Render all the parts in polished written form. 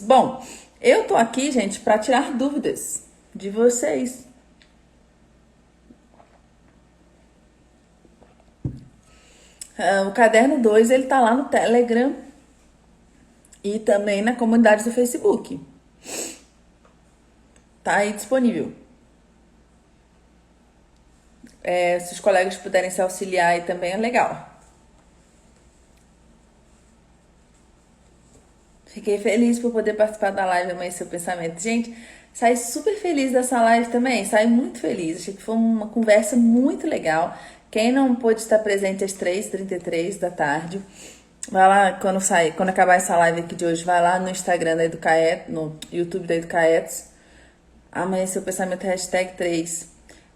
Bom, eu tô aqui, gente, para tirar dúvidas de vocês. O caderno 2 ele tá lá no Telegram e também na comunidade do Facebook. Tá aí disponível. Se os colegas puderem se auxiliar aí também é legal. Fiquei feliz por poder participar da live Amanhã Seu Pensamento. Gente, saí super feliz dessa live também, saí muito feliz. Achei que foi uma conversa muito legal. Quem não pôde estar presente às 3h33 da tarde, vai lá, quando acabar essa live aqui de hoje, vai lá no Instagram da Educaet, no YouTube da Educaetos. Amanhã Seu Pensamento #3.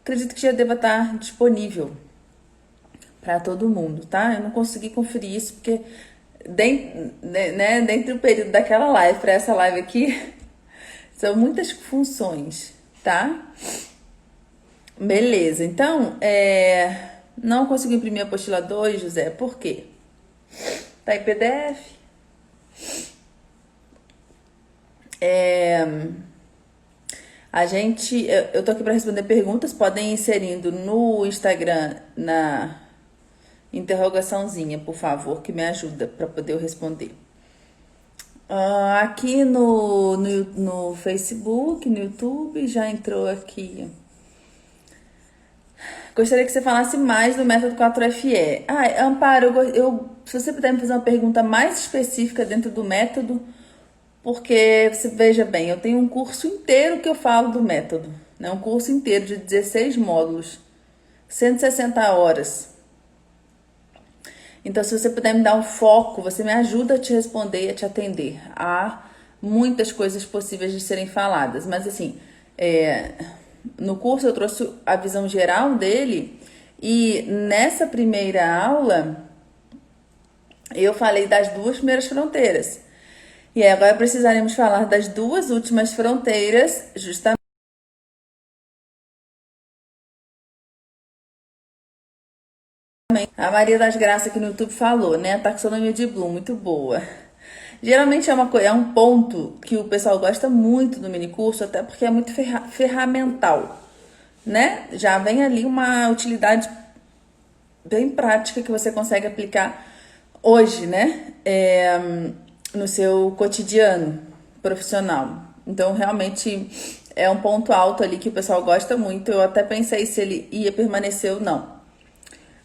Acredito que já deva estar disponível para todo mundo, tá? Eu não consegui conferir isso porque dentro do período daquela live para essa live aqui, são muitas funções, tá? Beleza, então, não consegui imprimir a apostila 2, José, por quê? Tá em PDF. Eu tô aqui para responder perguntas, podem ir inserindo no Instagram, na interrogaçãozinha, por favor, que me ajuda para poder eu responder. Aqui no Facebook, no YouTube, já entrou aqui. Gostaria que você falasse mais do método 4FE. Amparo, se você puder me fazer uma pergunta mais específica dentro do método, porque você veja bem, eu tenho um curso inteiro que eu falo do método, né? Um curso inteiro de 16 módulos, 160 horas. Então, se você puder me dar um foco, você me ajuda a te responder e a te atender. Há muitas coisas possíveis de serem faladas, mas assim, no curso eu trouxe a visão geral dele e nessa primeira aula eu falei das 2 primeiras fronteiras. E agora precisaremos falar das 2 últimas fronteiras, justamente. A Maria das Graças aqui no YouTube falou, né? A taxonomia de Bloom, muito boa. Geralmente é um ponto que o pessoal gosta muito do minicurso, até porque é muito ferramental, né? Já vem ali uma utilidade bem prática que você consegue aplicar hoje, né? No seu cotidiano profissional. Então, realmente é um ponto alto ali que o pessoal gosta muito. Eu até pensei se ele ia permanecer ou não.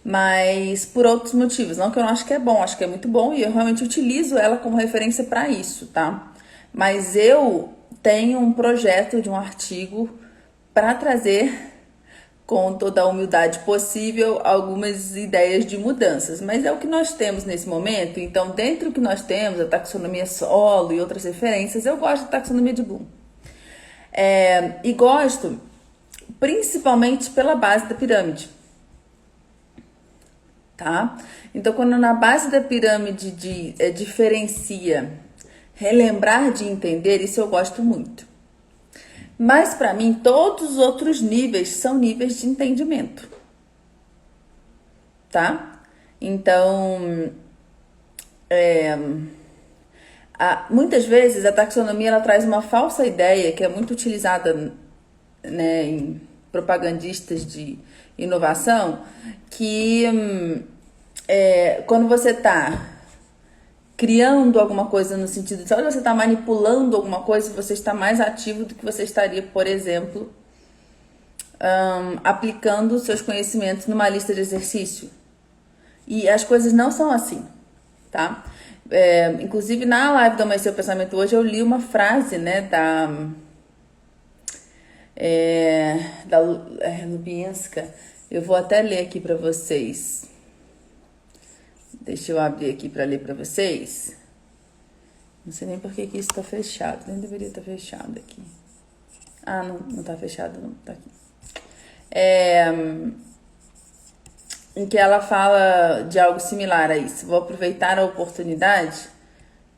Mas por outros motivos. Não que eu não acho que é bom, acho que é muito bom e eu realmente utilizo ela como referência para isso, tá? Mas eu tenho um projeto de um artigo para trazer, com toda a humildade possível, algumas ideias de mudanças. Mas é o que nós temos nesse momento. Então, dentro do que nós temos, a taxonomia solo e outras referências, eu gosto da taxonomia de Bloom. E gosto principalmente pela base da pirâmide. Tá? Então, quando na base da pirâmide diferencia relembrar de entender, isso eu gosto muito. Mas para mim, todos os outros níveis são níveis de entendimento. Tá? Então, muitas vezes a taxonomia ela traz uma falsa ideia que é muito utilizada, né, em propagandistas de inovação, que quando você está criando alguma coisa no sentido de, olha, você está manipulando alguma coisa, você está mais ativo do que você estaria, por exemplo, aplicando seus conhecimentos numa lista de exercício. E as coisas não são assim, tá? Inclusive, na live do Amanhã Seu Pensamento hoje, eu li uma frase, né, da Lubienska. Eu vou até ler aqui para vocês. Deixa eu abrir aqui para ler para vocês. Não sei nem por que isso está fechado. Nem deveria estar fechado aqui. Não está fechado, não. Tá aqui. Em que ela fala de algo similar a isso. Vou aproveitar a oportunidade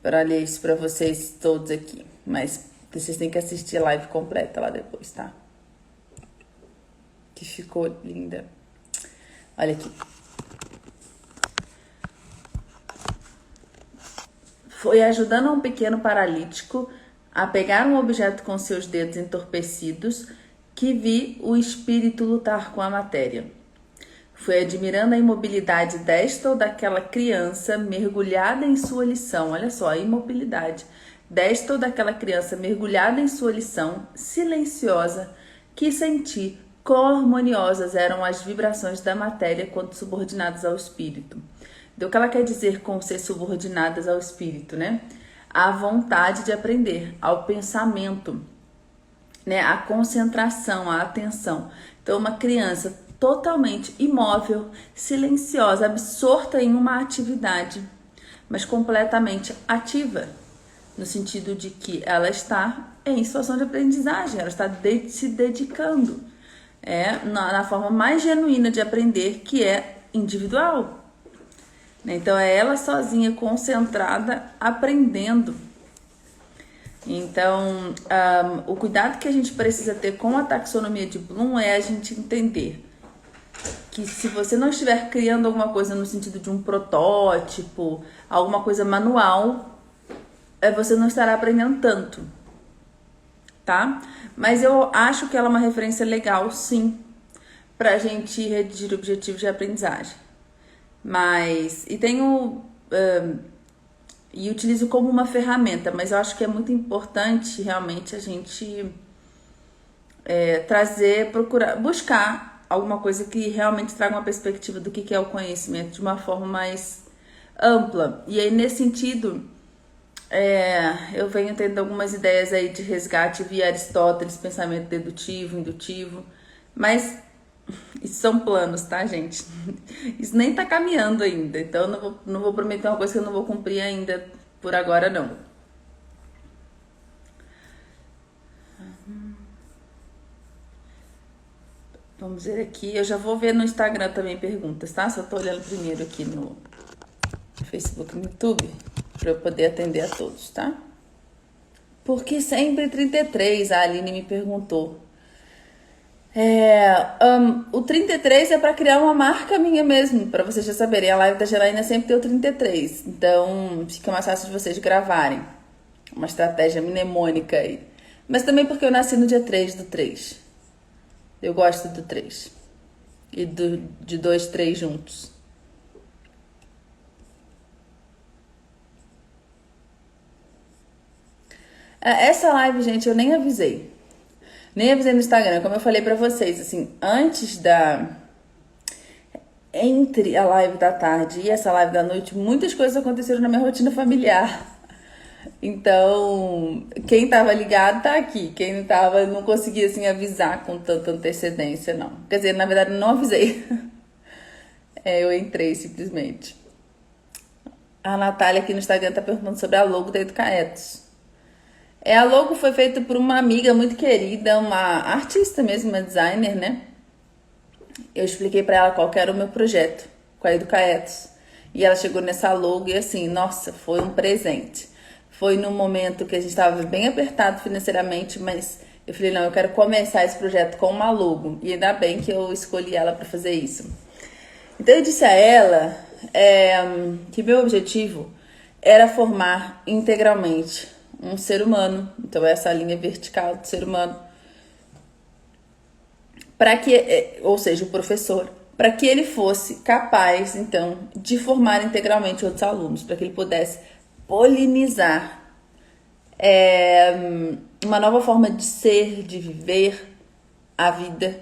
para ler isso para vocês todos aqui. Mas vocês têm que assistir a live completa lá depois, tá? Que ficou linda. Olha aqui. Foi ajudando um pequeno paralítico a pegar um objeto com seus dedos entorpecidos que vi o espírito lutar com a matéria. Fui admirando a imobilidade desta ou daquela criança mergulhada em sua lição. Olha só, a imobilidade desta ou daquela criança mergulhada em sua lição, silenciosa, que senti quão harmoniosas eram as vibrações da matéria quando subordinadas ao espírito. Então, o que ela quer dizer com ser subordinadas ao espírito, né? A vontade de aprender, ao pensamento, né? A concentração, a atenção. Então, uma criança totalmente imóvel, silenciosa, absorta em uma atividade, mas completamente ativa, no sentido de que ela está em situação de aprendizagem, ela está se dedicando, na forma mais genuína de aprender, que é individual. Então, é ela sozinha, concentrada, aprendendo. Então, o cuidado que a gente precisa ter com a taxonomia de Bloom é a gente entender que se você não estiver criando alguma coisa no sentido de um protótipo, alguma coisa manual, você não estará aprendendo tanto, tá? Mas eu acho que ela é uma referência legal, sim, pra gente redigir objetivos de aprendizagem. E utilizo como uma ferramenta, mas eu acho que é muito importante realmente a gente buscar alguma coisa que realmente traga uma perspectiva do que é o conhecimento de uma forma mais ampla. E aí, nesse sentido, eu venho tendo algumas ideias aí de resgate via Aristóteles, pensamento dedutivo, indutivo, mas isso são planos, tá, gente? Isso nem tá caminhando ainda, então eu não vou prometer uma coisa que eu não vou cumprir ainda por agora, não. Vamos ver aqui, eu já vou ver no Instagram também perguntas, tá? Só tô olhando primeiro aqui no Facebook e no YouTube, pra eu poder atender a todos, tá? Por que sempre 33? A Aline me perguntou. O 33 é para criar uma marca minha mesmo, para vocês já saberem. A live da Janaína sempre tem o 33, então fica mais fácil de vocês gravarem. Uma estratégia mnemônica aí. Mas também porque eu nasci no dia 3/3. Eu gosto do 3 e de 2, 3 juntos. Essa live, gente, eu nem avisei. Nem avisei no Instagram, como eu falei pra vocês, assim, entre a live da tarde e essa live da noite, muitas coisas aconteceram na minha rotina familiar. Então, quem tava ligado tá aqui. Quem não tava, não conseguia, assim, avisar com tanta antecedência, não. Quer dizer, na verdade, não avisei. Eu entrei, simplesmente. A Natália aqui no Instagram tá perguntando sobre a logo da Educaetos. A logo foi feita por uma amiga muito querida, uma artista mesmo, uma designer, né? Eu expliquei pra ela qual que era o meu projeto com a Educaetos. E ela chegou nessa logo e assim, nossa, foi um presente. Foi num momento que a gente estava bem apertado financeiramente, mas eu falei, não, eu quero começar esse projeto com uma logo. E ainda bem que eu escolhi ela para fazer isso. Então eu disse a ela que meu objetivo era formar integralmente um ser humano. Então essa linha vertical do ser humano. Ou seja, o professor, para que ele fosse capaz, então, de formar integralmente outros alunos, para que ele pudesse polinizar uma nova forma de ser, de viver a vida,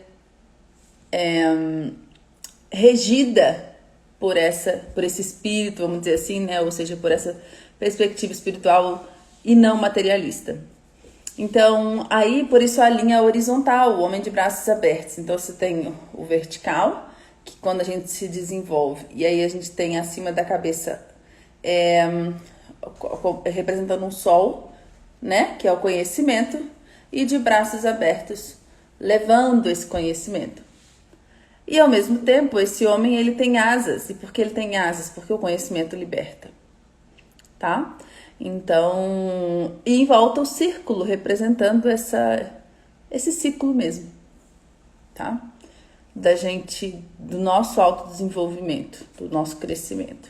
regida por esse espírito, vamos dizer assim, né? Ou seja, por essa perspectiva espiritual e não materialista. Então, aí, por isso a linha horizontal, o homem de braços abertos. Então, você tem o vertical, que quando a gente se desenvolve, e aí a gente tem acima da cabeça representando um sol, né, que é o conhecimento, e de braços abertos, levando esse conhecimento. E ao mesmo tempo, esse homem, ele tem asas. E por que ele tem asas? Porque o conhecimento liberta, tá? Então, e em volta o círculo, representando esse ciclo mesmo, tá? Do nosso autodesenvolvimento, do nosso crescimento.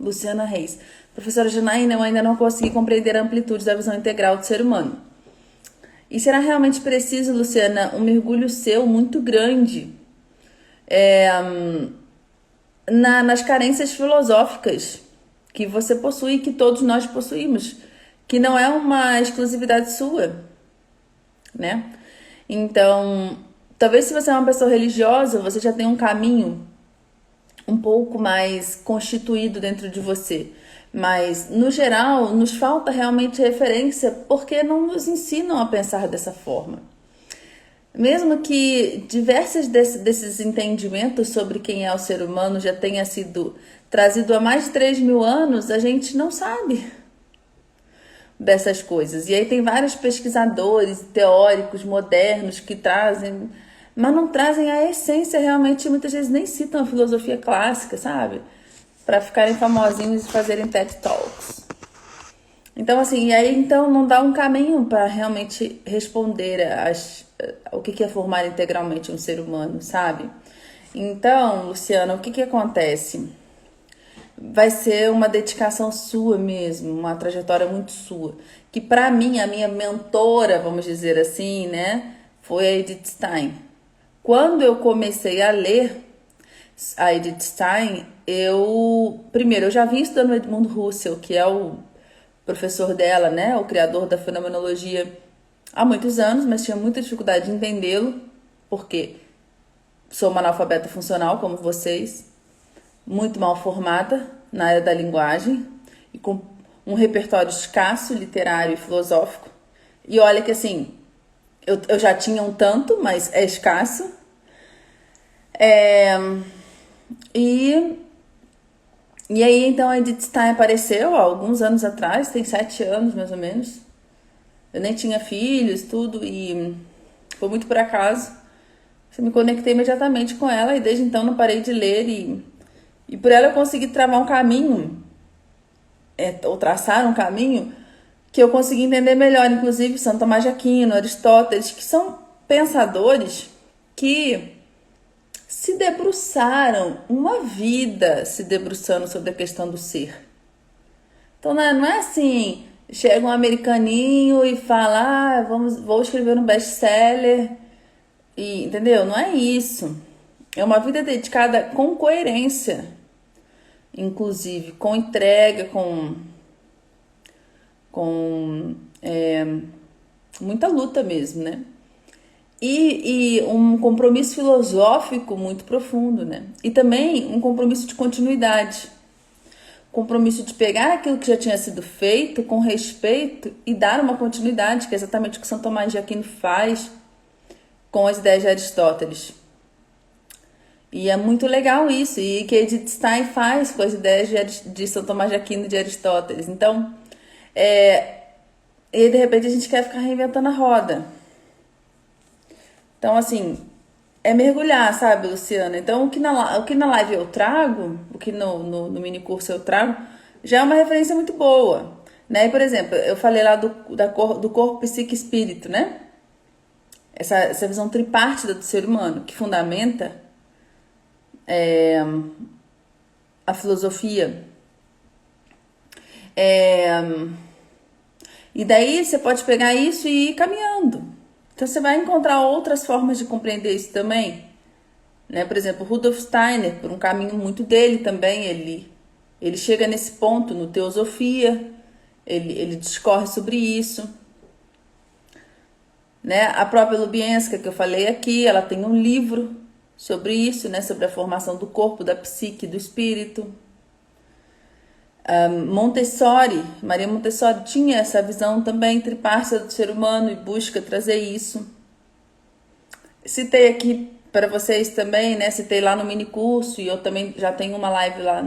Luciana Reis. Professora Janaína, eu ainda não consegui compreender a amplitude da visão integral do ser humano. E será realmente preciso, Luciana, um mergulho seu muito grande nas carências filosóficas que você possui e que todos nós possuímos, que não é uma exclusividade sua, né? Então, talvez se você é uma pessoa religiosa, você já tem um caminho um pouco mais constituído dentro de você. Mas, no geral, nos falta realmente referência porque não nos ensinam a pensar dessa forma. Mesmo que diversos desses entendimentos sobre quem é o ser humano já tenha sido trazido há mais de 3.000 anos, a gente não sabe dessas coisas. E aí tem vários pesquisadores, teóricos modernos que trazem, mas não trazem a essência realmente, muitas vezes nem citam a filosofia clássica, sabe? Para ficarem famosinhos e fazerem TED Talks. Então, assim, e aí então não dá um caminho para realmente responder o que é formar integralmente um ser humano, sabe? Então, Luciana, o que acontece? Vai ser uma dedicação sua mesmo, uma trajetória muito sua. Que para mim, a minha mentora, vamos dizer assim, né, foi a Edith Stein. Quando eu comecei a ler a Edith Stein, eu já vinha estudando o Edmund Husserl, que é o professor dela, né, o criador da fenomenologia, há muitos anos, mas tinha muita dificuldade de entendê-lo, porque sou uma analfabeta funcional, como vocês, muito mal formada na área da linguagem e com um repertório escasso, literário e filosófico. E olha que assim, eu já tinha um tanto, mas é escasso. E aí, então, a Edith Stein apareceu há alguns anos atrás, tem 7 anos mais ou menos. Eu nem tinha filhos, tudo, e foi muito por acaso. Eu me conectei imediatamente com ela e desde então não parei de ler. E por ela eu consegui travar um caminho, ou traçar um caminho, que eu consegui entender melhor, inclusive Santo Tomás de Aquino, Aristóteles, que são pensadores que se debruçaram uma vida se debruçando sobre a questão do ser. Então não é assim, chega um americaninho e fala, vou escrever um best-seller, entendeu? Não é isso. É uma vida dedicada com coerência, inclusive, com entrega, com muita luta mesmo, né? E um compromisso filosófico muito profundo, né? E também um compromisso de continuidade. Compromisso de pegar aquilo que já tinha sido feito com respeito e dar uma continuidade, que é exatamente o que São Tomás de Aquino faz com as ideias de Aristóteles. E é muito legal isso, e que Edith Stein faz com as ideias de São Tomás de Aquino e de Aristóteles. Então, e de repente a gente quer ficar reinventando a roda. Então, assim, é mergulhar, sabe, Luciana? Então, o que na live eu trago, o que no mini curso eu trago, já é uma referência muito boa, né? E, por exemplo, eu falei lá do corpo, psique e espírito, né? Essa visão tripartida do ser humano, que fundamenta a filosofia. E daí você pode pegar isso e ir caminhando. Então você vai encontrar outras formas de compreender isso também, né? Por exemplo, Rudolf Steiner, por um caminho muito dele também, ele chega nesse ponto no Teosofia, ele discorre sobre isso, né? A própria Lubienska, que eu falei aqui, ela tem um livro sobre isso, né? Sobre a formação do corpo, da psique, do espírito. Montessori, Maria Montessori tinha essa visão também tripartida do ser humano e busca trazer isso. Citei aqui para vocês também, né? Citei lá no mini curso e eu também já tenho uma live lá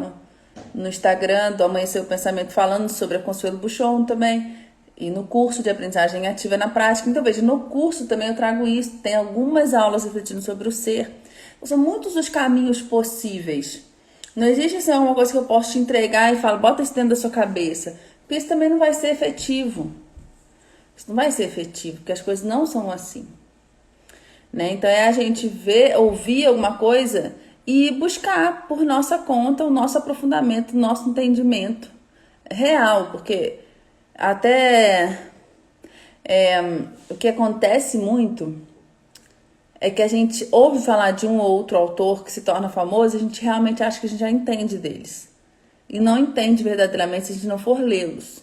no Instagram do Amanhecer o Pensamento falando sobre a Consuelo Buchon também e no curso de aprendizagem ativa na prática. Então veja, no curso também eu trago isso, tem algumas aulas refletindo sobre o ser. Então, são muitos os caminhos possíveis. Não existe assim alguma coisa que eu posso te entregar e falar, bota isso dentro da sua cabeça. Porque isso também não vai ser efetivo. Isso não vai ser efetivo, porque as coisas não são assim. Né? Então é a gente ouvir alguma coisa e buscar por nossa conta o nosso aprofundamento, o nosso entendimento real, porque até o que acontece muito é que a gente ouve falar de um ou outro autor que se torna famoso e a gente realmente acha que a gente já entende deles. E não entende verdadeiramente se a gente não for lê-los.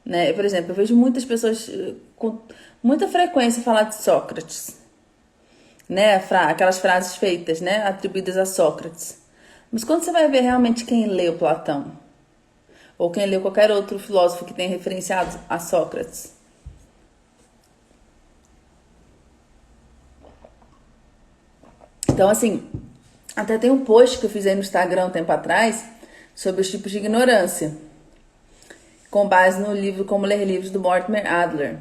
Né? Por exemplo, eu vejo muitas pessoas com muita frequência falar de Sócrates. Né? Aquelas frases feitas, né? Atribuídas a Sócrates. Mas quando você vai ver realmente quem leu Platão, ou quem leu qualquer outro filósofo que tenha referenciado a Sócrates, então, assim, até tem um post que eu fiz aí no Instagram um tempo atrás sobre os tipos de ignorância, com base no livro Como Ler Livros, do Mortimer Adler.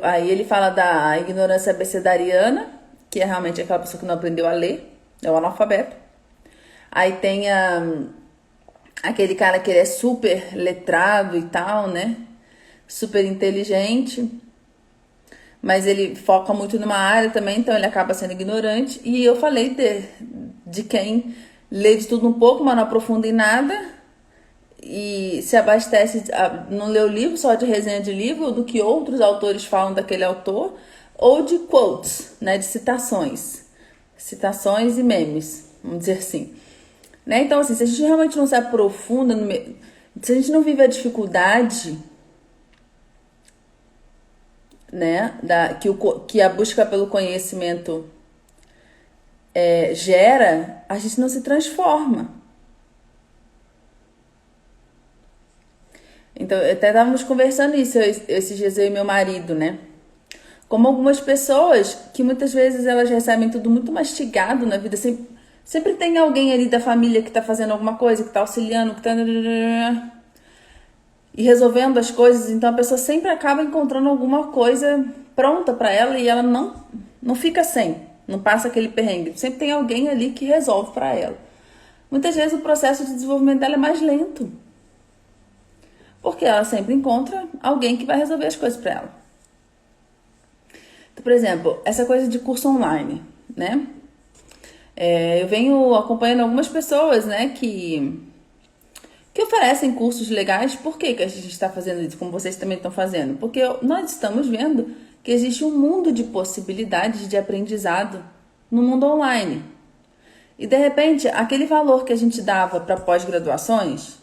Aí ele fala da ignorância abecedariana, que é realmente aquela pessoa que não aprendeu a ler, é o analfabeto. Aí tem aquele cara que ele é super letrado e tal, né? Super inteligente, mas ele foca muito numa área também, então ele acaba sendo ignorante. E eu falei de quem lê de tudo um pouco, mas não aprofunda em nada e se abastece, não lê o livro só de resenha de livro, do que outros autores falam daquele autor, ou de quotes, né, de citações e memes, vamos dizer assim. Né? Então, assim, se a gente realmente não se aprofunda, se a gente não vive a dificuldade, né, que a busca pelo conhecimento gera, a gente não se transforma. Então, até estávamos conversando isso esses dias, eu e meu marido, né? Como algumas pessoas que muitas vezes elas recebem tudo muito mastigado na vida, sempre tem alguém ali da família que está fazendo alguma coisa, que está auxiliando, que está e resolvendo as coisas, então a pessoa sempre acaba encontrando alguma coisa pronta para ela e ela não fica sem, não passa aquele perrengue. Sempre tem alguém ali que resolve para ela. Muitas vezes o processo de desenvolvimento dela é mais lento, porque ela sempre encontra alguém que vai resolver as coisas para ela. Então, por exemplo, essa coisa de curso online, né? Eu venho acompanhando algumas pessoas, né, que oferecem cursos legais. Por que a gente está fazendo isso, como vocês também estão fazendo? Porque nós estamos vendo que existe um mundo de possibilidades de aprendizado no mundo online. E, de repente, aquele valor que a gente dava para pós-graduações,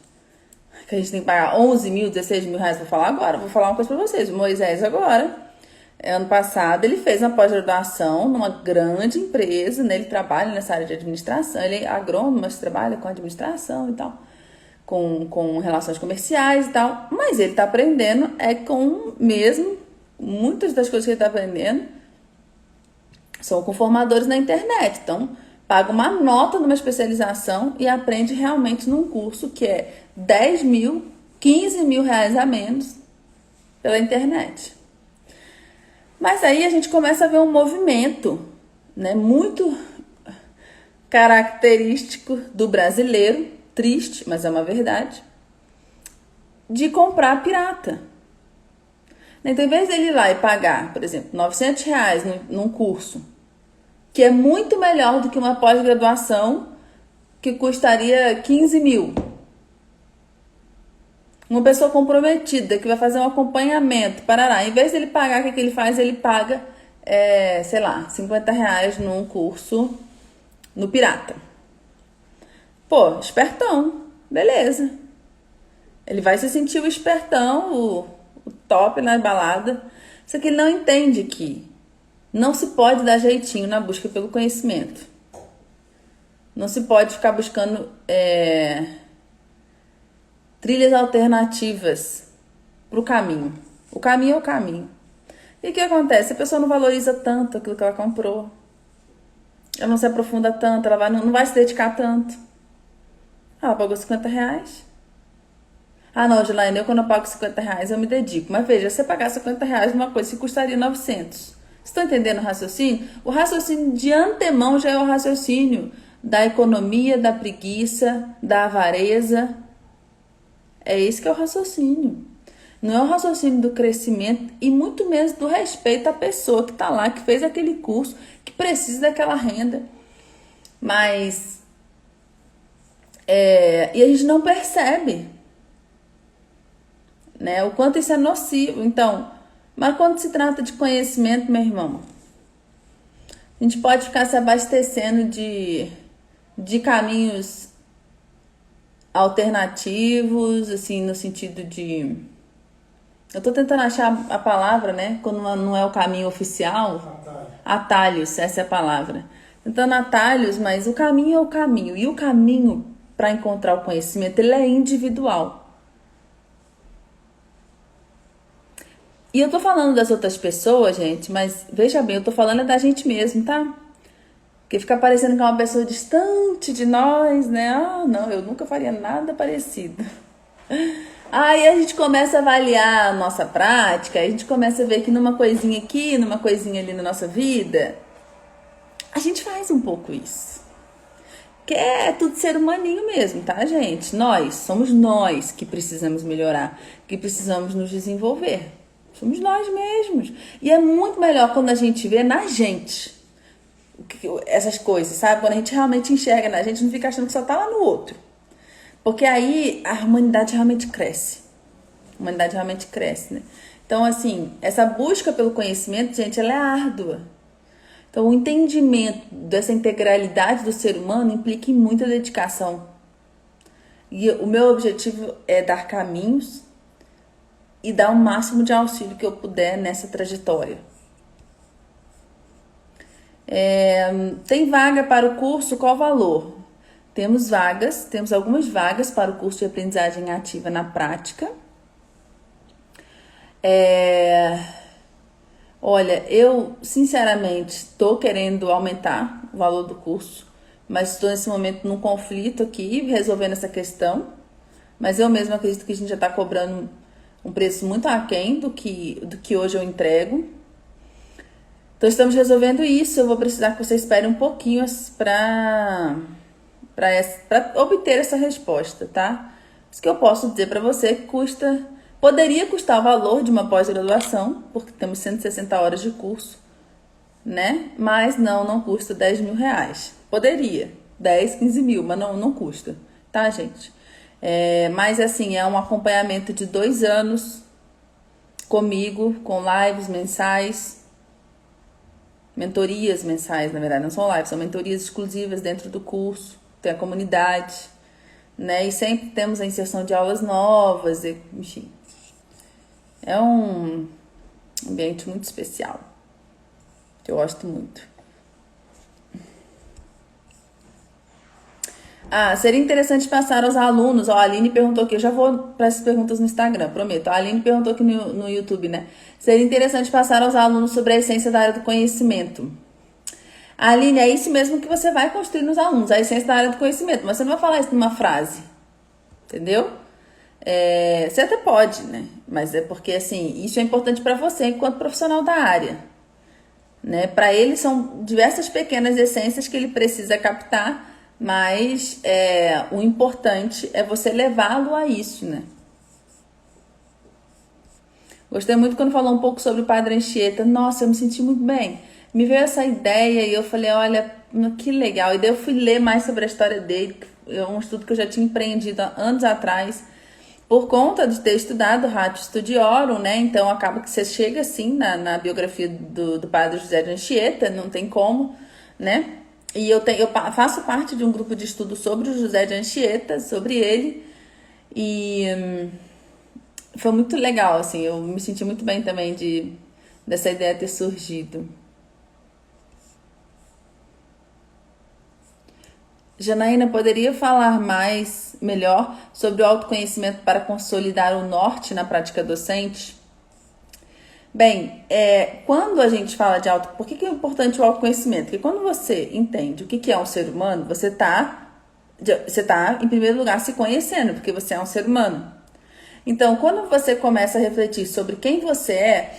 que a gente tem que pagar 11 mil, 16 mil reais, vou falar agora, vou falar uma coisa para vocês. O Moisés agora, ano passado, ele fez uma pós-graduação numa grande empresa, né? Ele trabalha nessa área de administração, ele é agrônomo, mas trabalha com administração e tal, com relações comerciais e tal, mas ele está aprendendo muitas das coisas que ele está aprendendo são com formadores na internet, então paga uma nota numa especialização e aprende realmente num curso que é 10 mil, 15 mil reais a menos pela internet. Mas aí a gente começa a ver um movimento, né, muito característico do brasileiro, triste, mas é uma verdade, de comprar pirata. Então, em vez dele ir lá e pagar, por exemplo, 900 reais num curso, que é muito melhor do que uma pós-graduação que custaria 15 mil. Uma pessoa comprometida que vai fazer um acompanhamento, parará. Em vez dele pagar, o que ele faz? Ele paga, 50 reais num curso no pirata. Pô, espertão, beleza. Ele vai se sentir o espertão, o top na balada. Só que ele não entende que não se pode dar jeitinho na busca pelo conhecimento. Não se pode ficar buscando trilhas alternativas para o caminho. O caminho é o caminho. E o que acontece? A pessoa não valoriza tanto aquilo que ela comprou. Ela não se aprofunda tanto, ela não vai se dedicar tanto. Ela pagou 50 reais. Ah, não, Gilaine, quando eu pago 50 reais eu me dedico. Mas veja, se você pagar 50 reais numa coisa que custaria 900. Vocês estão entendendo o raciocínio? O raciocínio de antemão já é o raciocínio da economia, da preguiça, da avareza. É esse que é o raciocínio. Não é o raciocínio do crescimento e muito menos do respeito à pessoa que está lá, que fez aquele curso, que precisa daquela renda. Mas e a gente não percebe, né, o quanto isso é nocivo. Então, mas quando se trata de conhecimento, meu irmão, a gente pode ficar se abastecendo de caminhos alternativos, assim, no sentido de... Eu tô tentando achar a palavra, né? Quando não é o caminho oficial. Atalhos, essa é a palavra. Tentando atalhos, mas o caminho é o caminho. E o caminho para encontrar o conhecimento, ele é individual. E eu tô falando das outras pessoas, gente, mas veja bem, eu tô falando da gente mesmo, tá? Porque fica parecendo que é uma pessoa distante de nós, né? Ah, não, eu nunca faria nada parecido. Aí a gente começa a avaliar a nossa prática, a gente começa a ver que numa coisinha aqui, numa coisinha ali na nossa vida, a gente faz um pouco isso. Que é tudo ser humaninho mesmo, tá, gente? Somos nós que precisamos melhorar, que precisamos nos desenvolver. Somos nós mesmos. E é muito melhor quando a gente vê na gente essas coisas, sabe? Quando a gente realmente enxerga na gente, não fica achando que só tá lá no outro. Porque aí a humanidade realmente cresce. A humanidade realmente cresce, né? Então, assim, essa busca pelo conhecimento, gente, ela é árdua. Então, o entendimento dessa integralidade do ser humano implica em muita dedicação. E o meu objetivo é dar caminhos e dar o máximo de auxílio que eu puder nessa trajetória. Tem vaga para o curso? Qual o valor? Temos algumas vagas para o curso de aprendizagem ativa na prática. Olha, eu sinceramente estou querendo aumentar o valor do curso, mas estou nesse momento num conflito aqui, resolvendo essa questão. Mas eu mesma acredito que a gente já está cobrando um preço muito aquém do que hoje eu entrego. Então estamos resolvendo isso. Eu vou precisar que você espere um pouquinho para obter essa resposta, tá? Isso que eu posso dizer para você que poderia custar o valor de uma pós-graduação, porque temos 160 horas de curso, né? Mas não custa 10 mil reais. Poderia, 10, 15 mil, mas não custa, tá, gente? Mas assim, é um acompanhamento de 2 anos comigo, com lives mensais, mentorias mensais, na verdade, não são lives, são mentorias exclusivas dentro do curso, tem a comunidade, né? E sempre temos a inserção de aulas novas, enfim. É um ambiente muito especial, que eu gosto muito. Seria interessante passar aos alunos. A Aline perguntou aqui, eu já vou para essas perguntas no Instagram, prometo. A Aline perguntou aqui no YouTube, né? Seria interessante passar aos alunos sobre a essência da área do conhecimento. Aline, é isso mesmo que você vai construir nos alunos, a essência da área do conhecimento, mas você não vai falar isso numa frase, entendeu? Você até pode, né? Mas é porque, assim, isso é importante para você enquanto profissional da área, né? Para ele são diversas pequenas essências que ele precisa captar, mas o importante é você levá-lo a isso, né? Gostei muito quando falou um pouco sobre o Padre Anchieta. Nossa, eu me senti muito bem. Me veio essa ideia e eu falei, olha, que legal. E daí eu fui ler mais sobre a história dele, um estudo que eu já tinha empreendido há anos atrás, por conta de ter estudado Ratio Studiorum, né? Então acaba que você chega assim na biografia do Padre José de Anchieta, não tem como, né? E eu faço parte de um grupo de estudo sobre o José de Anchieta, sobre ele, e foi muito legal, assim, eu me senti muito bem também dessa ideia ter surgido. Janaína, poderia falar melhor sobre o autoconhecimento para consolidar o norte na prática docente? Bem, quando a gente fala de por que é importante o autoconhecimento? Porque quando você entende o que é um ser humano, você tá, em primeiro lugar, se conhecendo, porque você é um ser humano. Então, quando você começa a refletir sobre quem você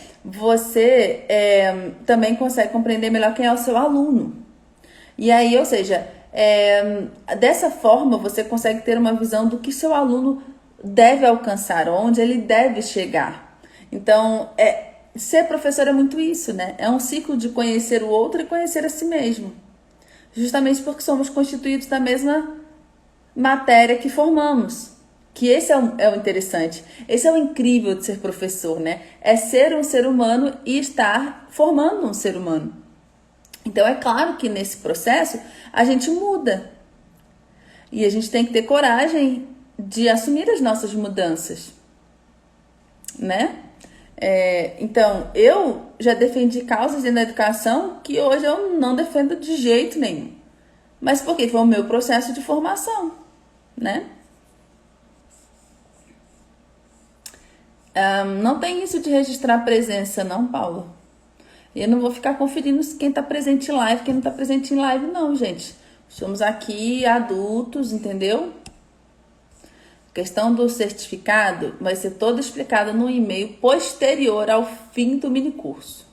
também consegue compreender melhor quem é o seu aluno. E aí, ou seja, dessa forma, você consegue ter uma visão do que seu aluno deve alcançar, onde ele deve chegar. Então, ser professor é muito isso, né? É um ciclo de conhecer o outro e conhecer a si mesmo. Justamente porque somos constituídos da mesma matéria que formamos. Que esse é o interessante. Esse é o incrível de ser professor, né? É ser um ser humano e estar formando um ser humano. Então é claro que nesse processo a gente muda. E a gente tem que ter coragem de assumir as nossas mudanças, né? Então, eu já defendi causas dentro da educação que hoje eu não defendo de jeito nenhum. Mas porque foi o meu processo de formação, né? Não tem isso de registrar presença, não, Paulo. Eu não vou ficar conferindo quem tá presente em live, quem não tá presente em live, não, gente. Somos aqui adultos, entendeu? A questão do certificado vai ser toda explicada no e-mail posterior ao fim do minicurso.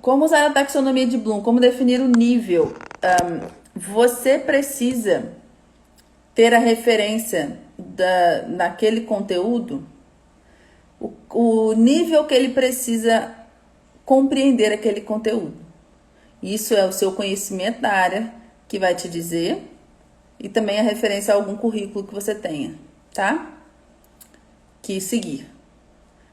Como usar a taxonomia de Bloom? Como definir o nível? Você precisa ter a referência naquele conteúdo, o nível que ele precisa compreender aquele conteúdo. Isso é o seu conhecimento da área que vai te dizer e também a referência a algum currículo que você tenha, tá? Que seguir.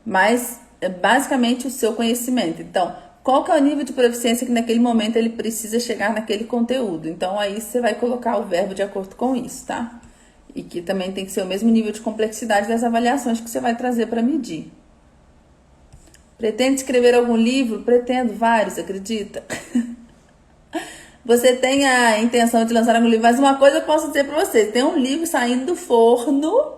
Mas é basicamente o seu conhecimento. Então, qual que é o nível de proficiência que naquele momento ele precisa chegar naquele conteúdo? Então, aí você vai colocar o verbo de acordo com isso, tá? E que também tem que ser o mesmo nível de complexidade das avaliações que você vai trazer para medir. Pretende escrever algum livro? Pretendo, vários, acredita? Você tem a intenção de lançar algum livro, mas uma coisa eu posso dizer para você, tem um livro saindo do forno,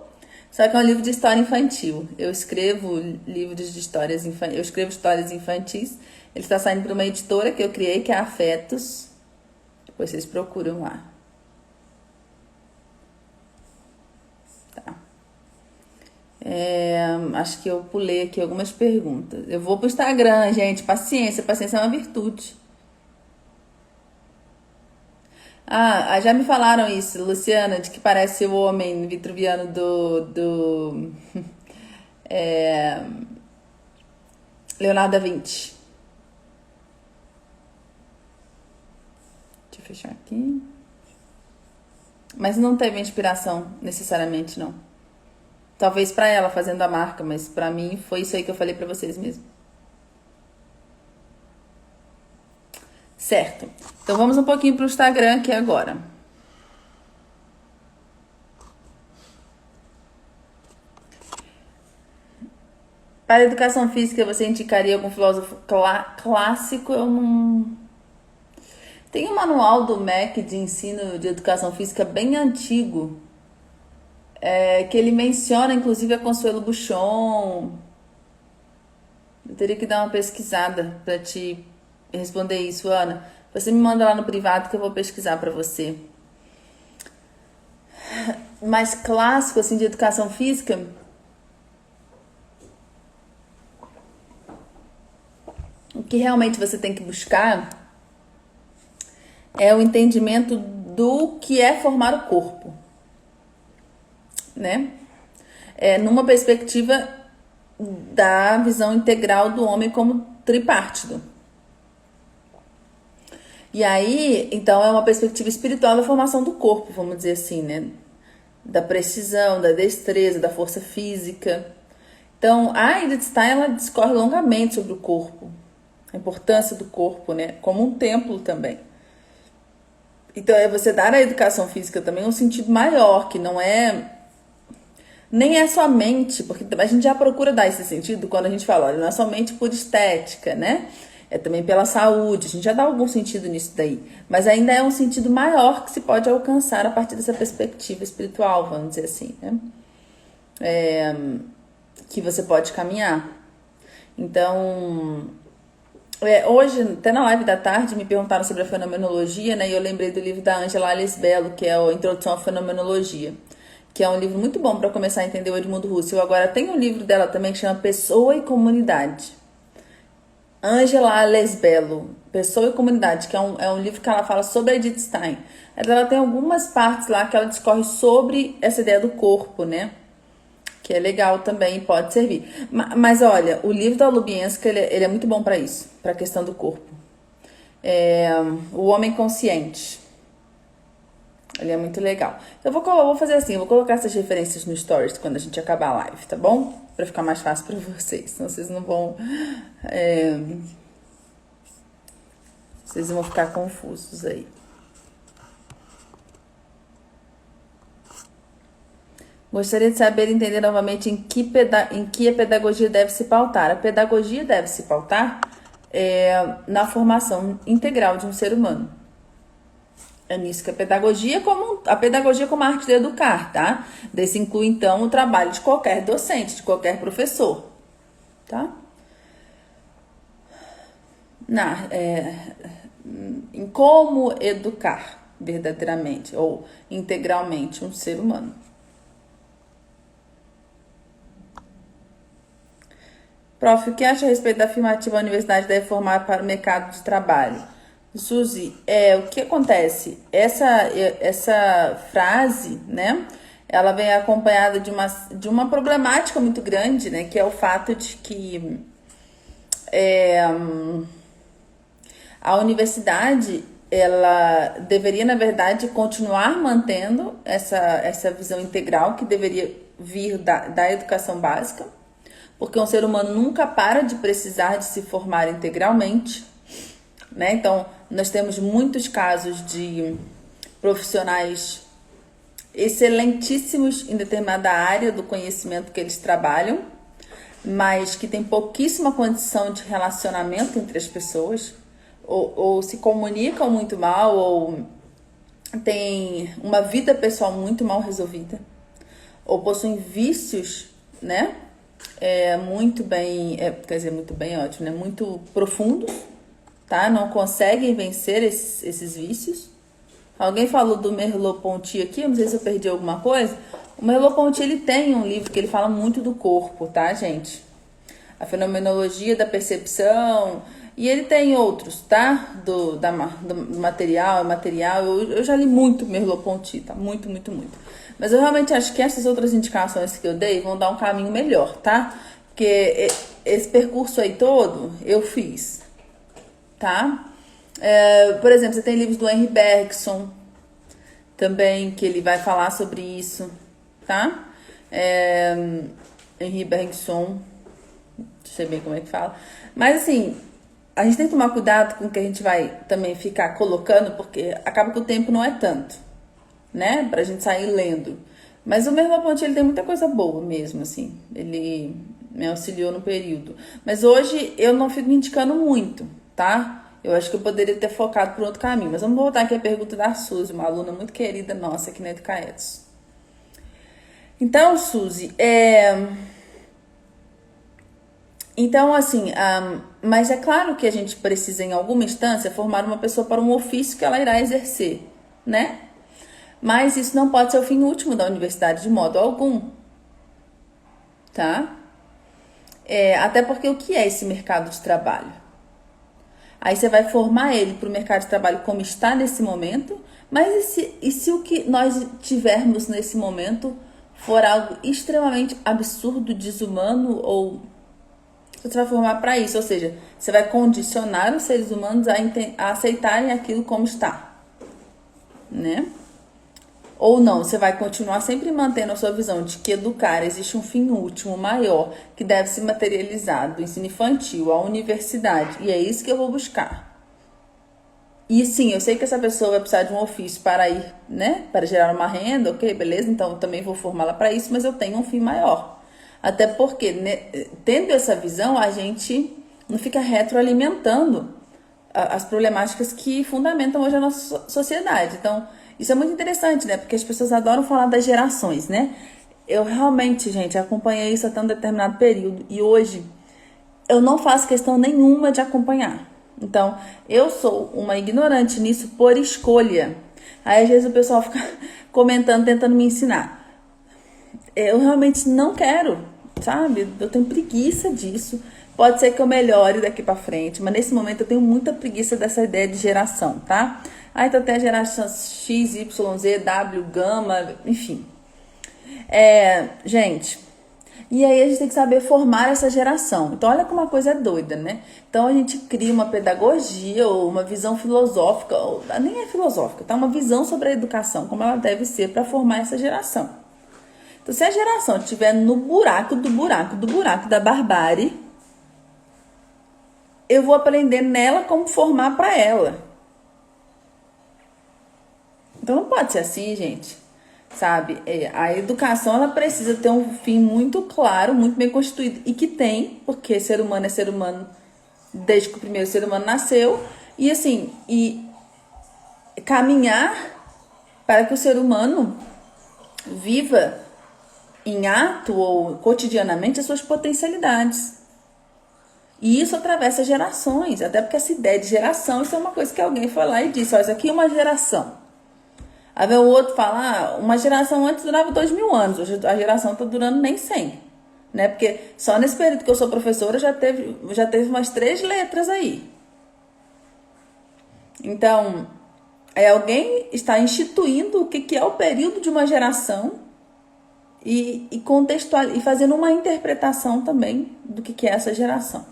só que é um livro de história infantil. Eu escrevo livros de histórias infantis, eu escrevo histórias infantis. Ele está saindo para uma editora que eu criei, que é a Afetos. Depois vocês procuram lá. Tá. Acho que eu pulei aqui algumas perguntas. Eu vou pro Instagram, gente. Paciência, paciência é uma virtude. Já me falaram isso, Luciana, de que parece o homem vitruviano do Leonardo da Vinci. Deixa eu fechar aqui. Mas não teve inspiração, necessariamente, não. Talvez pra ela fazendo a marca, mas pra mim foi isso aí que eu falei pra vocês mesmo. Certo. Então vamos um pouquinho pro Instagram aqui agora. Para a educação física, você indicaria algum filósofo clássico? Eu não... Tem um manual do MEC de ensino de educação física bem antigo, que ele menciona, inclusive, a Consuelo Buchon. Eu teria que dar uma pesquisada para te responder isso, Ana. Você me manda lá no privado que eu vou pesquisar para você. Mais clássico, assim, de educação física... O que realmente você tem que buscar é o entendimento do que é formar o corpo, né? Numa perspectiva da visão integral do homem como tripártido. E aí, então, é uma perspectiva espiritual da formação do corpo, vamos dizer assim, né? Da precisão, da destreza, da força física. Então, a Edith Stein, ela discorre longamente sobre o corpo. A importância do corpo, né? Como um templo também. Então, é você dar à educação física também um sentido maior, que não é... Nem é somente, porque a gente já procura dar esse sentido quando a gente fala, olha, não é somente por estética, né? É também pela saúde, a gente já dá algum sentido nisso daí. Mas ainda é um sentido maior que se pode alcançar a partir dessa perspectiva espiritual, vamos dizer assim, né? Que você pode caminhar. Então... hoje, até na live da tarde, me perguntaram sobre a fenomenologia, né? E eu lembrei do livro da Angela Bello, que é a Introdução à Fenomenologia, que é um livro muito bom para começar a entender o Edmundo Husserl. Agora, tem um livro dela também que chama Pessoa e Comunidade. Angela Bello, Pessoa e Comunidade, que é um livro que ela fala sobre a Edith Stein. Ela tem algumas partes lá que ela discorre sobre essa ideia do corpo, né? Que é legal também, pode servir. Mas olha, o livro da Lubienska, ele é muito bom para isso, para a questão do corpo. É, O Homem Consciente. Ele é muito legal. Eu vou fazer assim, eu vou colocar essas referências no Stories quando a gente acabar a live, tá bom? Pra ficar mais fácil pra vocês, senão vocês não vão... vocês vão ficar confusos aí. Gostaria de saber e entender novamente em que a pedagogia deve se pautar. A pedagogia deve se pautar na formação integral de um ser humano. É nisso que a pedagogia como arte de educar, tá? Desse inclui, então, o trabalho de qualquer docente, de qualquer professor, tá? Em como educar verdadeiramente ou integralmente um ser humano. Prof, o que acha a respeito da afirmativa a universidade deve formar para o mercado de trabalho? Suzy, o que acontece? Essa frase, né? Ela vem acompanhada de uma problemática muito grande, né? Que é o fato de que a universidade, ela deveria, na verdade, continuar mantendo essa visão integral que deveria vir da educação básica, porque um ser humano nunca para de precisar de se formar integralmente, né? Então, nós temos muitos casos de profissionais excelentíssimos em determinada área do conhecimento que eles trabalham, mas que tem pouquíssima condição de relacionamento entre as pessoas, ou se comunicam muito mal, ou têm uma vida pessoal muito mal resolvida, ou possuem vícios, né? Muito bem, ótimo, né? Muito profundos, tá? Não conseguem vencer esses vícios. Alguém falou do Merleau-Ponty aqui, eu não sei se eu perdi alguma coisa. O Merleau-Ponty, ele tem um livro que ele fala muito do corpo, tá, gente? A fenomenologia da percepção, e ele tem outros, tá? Do material. Eu já li muito Merleau-Ponty, tá? Muito, muito, muito. Mas eu realmente acho que essas outras indicações que eu dei vão dar um caminho melhor, tá? Porque esse percurso aí todo eu fiz, tá? Por exemplo, você tem livros do Henri Bergson também, que ele vai falar sobre isso, tá? Henri Bergson, não sei bem como é que fala. Mas assim, a gente tem que tomar cuidado com o que a gente vai também ficar colocando, porque acaba que o tempo não é tanto, né? Pra gente sair lendo. Mas o Merleau-Ponty, ele tem muita coisa boa mesmo, assim. Ele me auxiliou no período. Mas hoje eu não fico me indicando muito, tá? Eu acho que eu poderia ter focado por outro caminho. Mas vamos voltar aqui à pergunta da Suzy, uma aluna muito querida nossa aqui na Educaetos. Então, Suzy, Então, assim, mas é claro que a gente precisa, em alguma instância, formar uma pessoa para um ofício que ela irá exercer, né? Mas isso não pode ser o fim último da universidade de modo algum, tá? Até porque o que é esse mercado de trabalho? Aí você vai formar ele para o mercado de trabalho como está nesse momento, mas e se o que nós tivermos nesse momento for algo extremamente absurdo, desumano, ou você vai formar para isso? Ou seja, você vai condicionar os seres humanos a aceitarem aquilo como está, né? Ou não, você vai continuar sempre mantendo a sua visão de que educar existe um fim último maior que deve se materializar do ensino infantil à universidade, e é isso que eu vou buscar. E sim, eu sei que essa pessoa vai precisar de um ofício para ir, né, para gerar uma renda, ok, beleza, então eu também vou formá-la para isso, mas eu tenho um fim maior. Até porque, né, tendo essa visão, a gente não fica retroalimentando as problemáticas que fundamentam hoje a nossa sociedade. Então, isso é muito interessante, né? Porque as pessoas adoram falar das gerações, né? Eu realmente, gente, acompanhei isso até um determinado período. E hoje, eu não faço questão nenhuma de acompanhar. Então, eu sou uma ignorante nisso por escolha. Aí, às vezes, o pessoal fica comentando, tentando me ensinar. Eu realmente não quero, sabe? Eu tenho preguiça disso. Pode ser que eu melhore daqui pra frente, mas nesse momento eu tenho muita preguiça dessa ideia de geração, tá? Então tem a geração X, Y, Z, W, Gama, enfim. Gente, E aí a gente tem que saber formar essa geração. Então olha como uma coisa é doida, né? Então a gente cria uma pedagogia ou uma visão filosófica, ou nem é filosófica, tá? Uma visão sobre a educação, como ela deve ser para formar essa geração. Então se a geração estiver no buraco do buraco do buraco da barbárie, eu vou aprender nela como formar para ela. Então não pode ser assim, gente. Sabe? A educação, ela precisa ter um fim muito claro, muito bem constituído. E que tem, porque ser humano é ser humano desde que o primeiro ser humano nasceu. E assim, caminhar para que o ser humano viva em ato ou cotidianamente as suas potencialidades. E isso atravessa gerações, até porque essa ideia de geração, isso é uma coisa que alguém foi lá e disse, ó, isso aqui é uma geração. Aí vem o outro falar, uma geração antes durava 2000 anos, hoje a geração está durando nem 100, né? Porque só nesse período que eu sou professora já teve umas 3 letras aí. Então, alguém está instituindo o que é o período de uma geração e fazendo uma interpretação também do que é essa geração.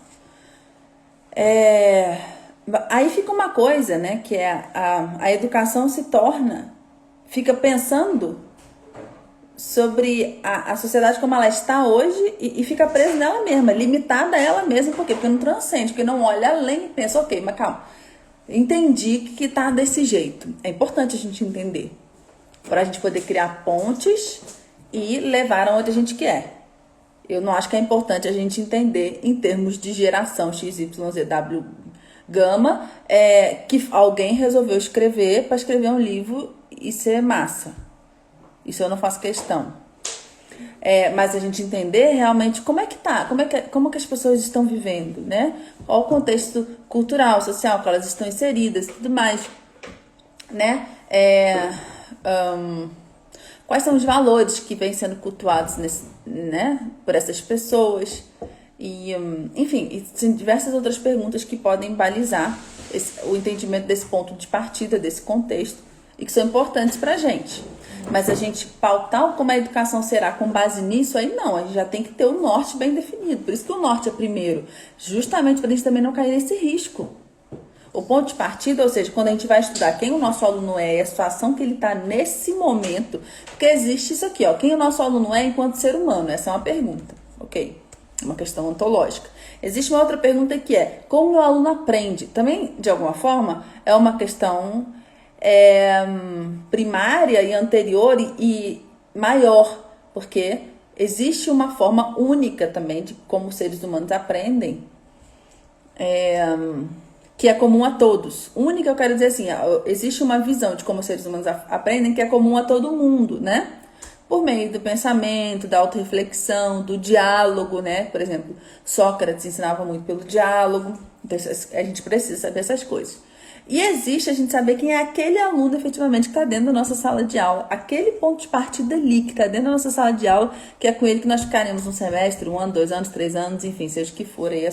Aí fica uma coisa, né, que é a educação fica pensando sobre a sociedade como ela está hoje e fica presa nela mesma, limitada a ela mesma, por quê? Porque não transcende, porque não olha além e pensa, ok, mas calma, entendi que tá desse jeito. É importante a gente entender, para a gente poder criar pontes e levar aonde a gente quer. Eu não acho que é importante a gente entender em termos de geração XYZW Gama, que alguém resolveu escrever para escrever um livro e ser massa. Isso eu não faço questão. Mas a gente entender realmente como é que tá, como que as pessoas estão vivendo, né? Qual o contexto cultural, social que elas estão inseridas e tudo mais, né? Quais são os valores que vêm sendo cultuados né, por essas pessoas. E, enfim, tem diversas outras perguntas que podem balizar o entendimento desse ponto de partida, desse contexto, e que são importantes para a gente. Mas a gente pautar como a educação será com base nisso, aí não, a gente já tem que ter o norte bem definido. Por isso que o norte é primeiro, justamente para a gente também não cair nesse risco. O ponto de partida, ou seja, quando a gente vai estudar quem o nosso aluno é e a situação que ele está nesse momento, porque existe isso aqui, ó, quem o nosso aluno é enquanto ser humano? Essa é uma pergunta, ok? Uma questão ontológica. Existe uma outra pergunta que é, como o aluno aprende? Também, de alguma forma, é uma questão primária e anterior e maior, porque existe uma forma única também de como os seres humanos aprendem, que é comum a todos. Única, eu quero dizer assim, existe uma visão de como os seres humanos aprendem que é comum a todo mundo, né? Por meio do pensamento, da autorreflexão, do diálogo, né? Por exemplo, Sócrates ensinava muito pelo diálogo, então a gente precisa saber essas coisas. E existe a gente saber quem é aquele aluno efetivamente que está dentro da nossa sala de aula, aquele ponto de partida ali que está dentro da nossa sala de aula, que é com ele que nós ficaremos um semestre, 1 ano, 2 anos, 3 anos, enfim, seja o que for aí